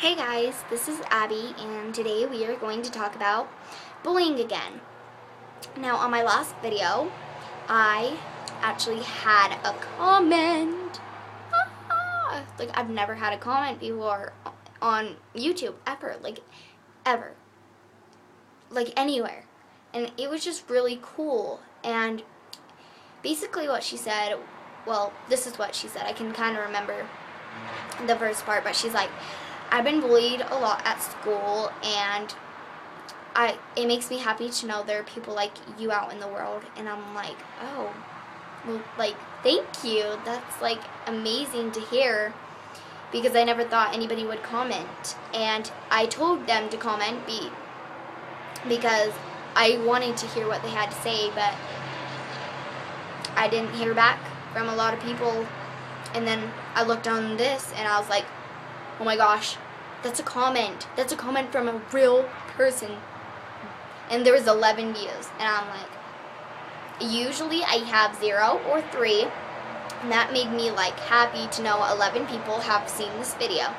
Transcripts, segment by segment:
Hey guys, this is Abby, and today we are going to talk about bullying again. Now, on my last video, I actually had a comment. Like, I've never had a comment before on YouTube, ever. Ever. Like, anywhere. And it was just really cool. And basically what she said, well, this is what she said. I can kind of remember the first part, but she's like, I've been bullied a lot at school, and it makes me happy to know there are people like you out in the world. And I'm like, oh, well, like, thank you. That's, like, amazing to hear, because I never thought anybody would comment. And I told them to comment because I wanted to hear what they had to say, but I didn't hear back from a lot of people. And then I looked on this, and I was like, oh my gosh, that's a comment. That's a comment from a real person. And there was 11 views. And I'm like, usually I have 0 or 3. And that made me, like, happy to know 11 people have seen this video.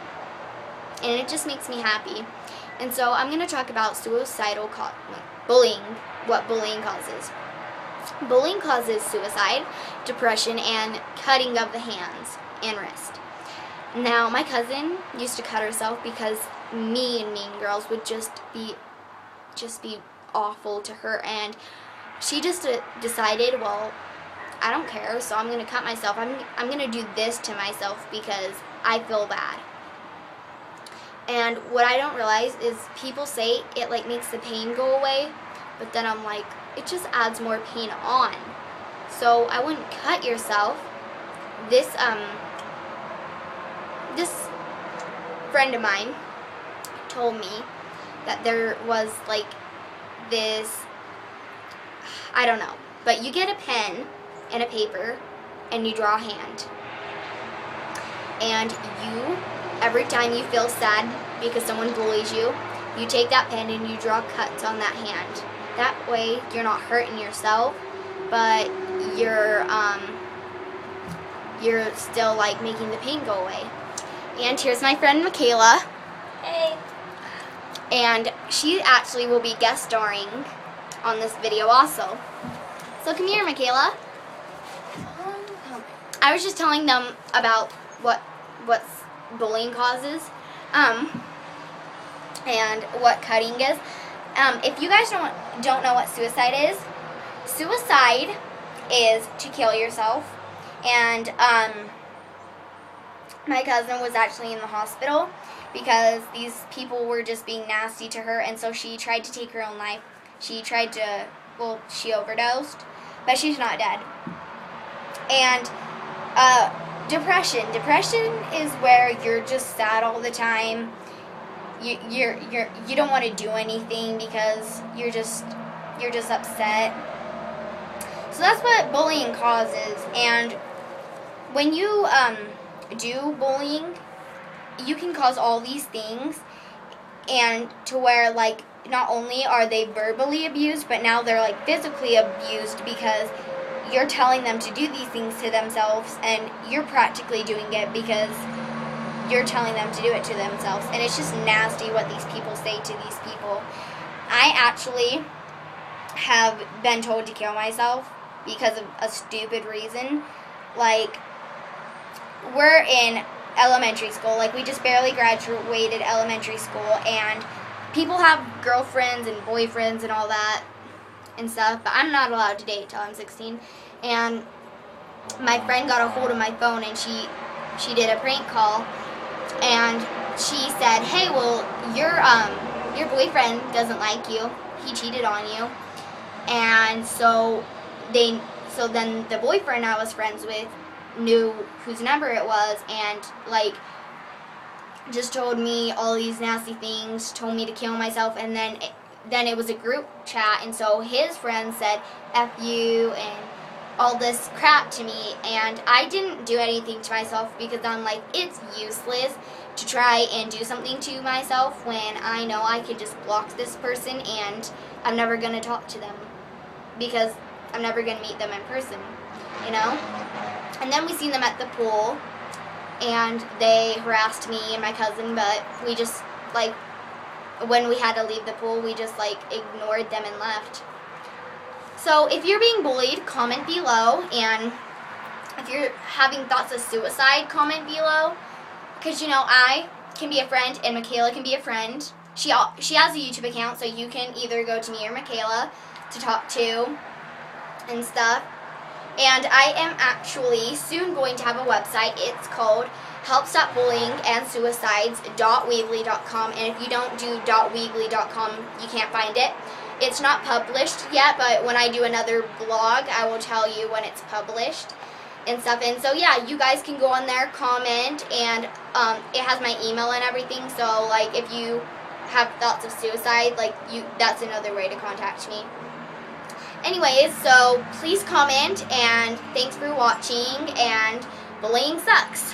And it just makes me happy. And so I'm going to talk about bullying, what bullying causes. Bullying causes suicide, depression, and cutting of the hands and wrist. Now, my cousin used to cut herself because me and Mean Girls would just be awful to her, and she just decided, well, I don't care, so I'm going to cut myself. I'm going to do this to myself because I feel bad. And what I don't realize is people say it, like, makes the pain go away, but then I'm like, it just adds more pain on. So I wouldn't cut yourself. This friend of mine told me that there was, like, this, I don't know, but you get a pen and a paper and you draw a hand. And every time you feel sad because someone bullies you, you take that pen and you draw cuts on that hand. That way you're not hurting yourself, but you're still, like, making the pain go away. And here's my friend Michaela. Hey. And she actually will be guest starring on this video also. So come here, Michaela. I was just telling them about what's bullying causes, and what cutting is. If you guys don't know what suicide is to kill yourself. And my cousin was actually in the hospital because these people were just being nasty to her, and so she tried to take her own life. She overdosed, but she's not dead. And depression is where you're just sad all the time. You don't want to do anything because you're just upset. So that's what bullying causes. And when you do bullying, you can cause all these things, and to where, like, not only are they verbally abused, but now they're, like, physically abused because you're telling them to do these things to themselves, and you're practically doing it because you're telling them to do it to themselves. And it's just nasty what these people say to these people. I actually have been told to kill myself because of a stupid reason. Like, we're in elementary school. Like, we just barely graduated elementary school, and people have girlfriends and boyfriends and all that and stuff, but I'm not allowed to date till I'm 16. And my friend got a hold of my phone, and she did a prank call, and she said, hey, well, your boyfriend doesn't like you. He cheated on you. And so then the boyfriend I was friends with knew whose number it was, and, like, just told me all these nasty things, told me to kill myself. And then it was a group chat, and so his friends said F you and all this crap to me, and I didn't do anything to myself because I'm like, it's useless to try and do something to myself when I know I could just block this person and I'm never going to talk to them because I'm never going to meet them in person, you know? And then we seen them at the pool, and they harassed me and my cousin, but we just, like, when we had to leave the pool, we just, like, ignored them and left. So if you're being bullied, comment below, and if you're having thoughts of suicide, comment below, because, you know, I can be a friend and Michaela can be a friend. She has a YouTube account, so you can either go to me or Michaela to talk to and stuff. And I am actually soon going to have a website. It's called helpstopbullyingandsuicides.weebly.com, and if you don't do .weebly.com, you can't find it. It's not published yet, but when I do another blog, I will tell you when it's published and stuff. And so yeah, you guys can go on there, comment, and it has my email and everything. So like if you have thoughts of suicide, like that's another way to contact me. Anyways, so please comment, and thanks for watching, and bullying sucks.